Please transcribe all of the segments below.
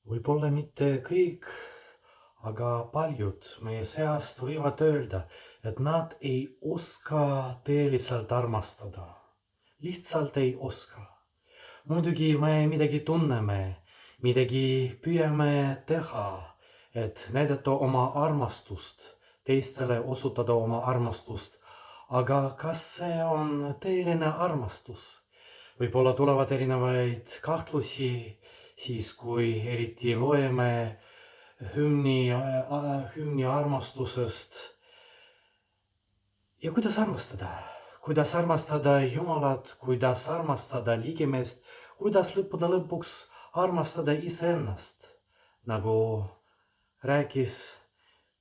Võib-olla mitte kõik, aga paljud meie seast võivad öelda, et nad ei oska tõeliselt armastada. Lihtsalt ei oska. Muidugi me midagi tunneme, midagi püüame teha, et näidata oma armastust, teistele osutada oma armastust. Aga kas see on tõeline armastus? Võib-olla tulevad erinevaid kahtlusi siis, kui eriti loeme hümni armastusest. Ja kuidas armastada? Kuidas armastada Jumalat, kuidas armastada ligimeest, kuidas lõppude lõpuks armastada iseennast, nagu rääkis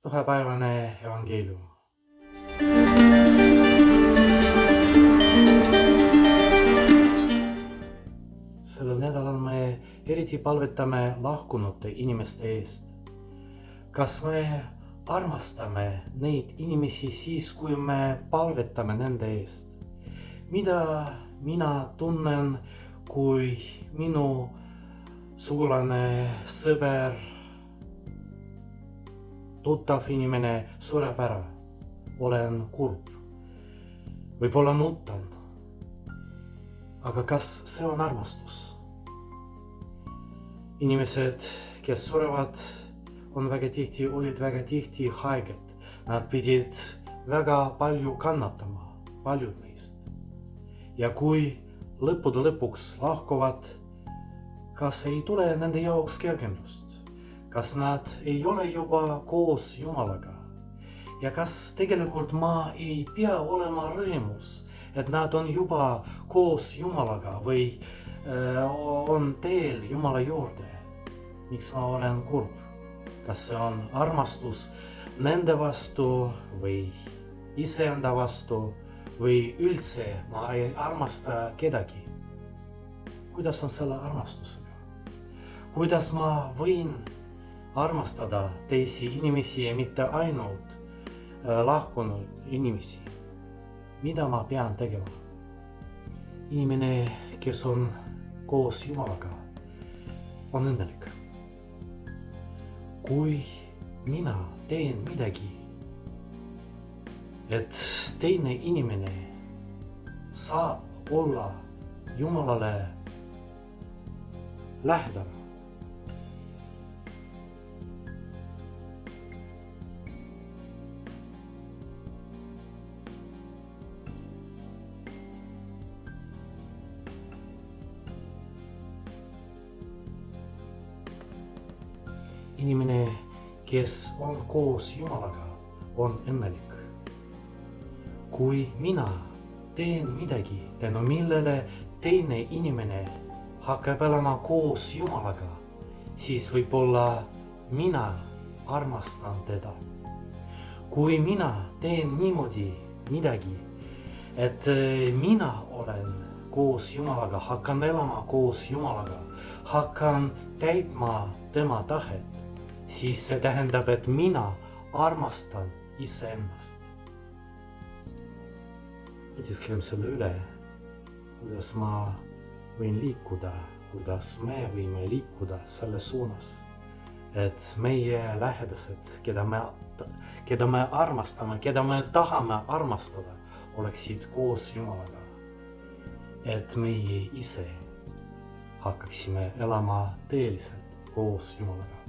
pühapäevane evangeelium. Sellel nädalal me eriti palvetame lahkunute inimeste eest. Kas me armastame neid inimesi siis, kui me palvetame nende eest? Mida mina tunnen, kui minu sugulane, sõber, tuttav inimene sureb ära? Olen kurb. Võib-olla nutan. Aga kas see on armastus? Inimesed, kes surevad, olid väga tihti haiged. Nad pidid väga palju kannatama, paljud neist. Ja kui lõppude lõpuks lahkuvad, kas ei tule nende jaoks kergendust? Kas nad ei ole juba koos Jumalaga? Ja kas tegelikult ma ei pea olema rõõmus, et nad on juba koos Jumalaga või on teel Jumala juurde? Miks ma olen kurb? Kas see on armastus nende vastu või iseenda vastu või üldse ma ei armasta kedagi? Kuidas on selle armastusega? Kuidas ma võin armastada teisi inimesi ja mitte ainult lahkunud inimesi? Mida ma pean tegema? Inimene, kes on koos Jumalaga, on õnnelik. Kui mina teen midagi, et teine inimene saab olla Jumalale lähedal, inimene, kes on koos Jumalaga, on õnnelik. Kui mina teen midagi, tänu millele teine inimene hakkab elama koos Jumalaga, siis võib-olla mina armastan teda. Kui mina teen niimoodi midagi, et mina olen koos Jumalaga, hakkan elama koos Jumalaga, hakkan täitma tema tahet, siis see tähendab, et mina armastan iseennast. Mõtiskleme selle üle, kuidas ma võin liikuda, kuidas me võime liikuda selle suunas, et meie lähedased, keda me armastame, keda me tahame armastada, oleksid koos Jumalaga. Et meie ise hakkaksime elama tõeliselt koos Jumalaga.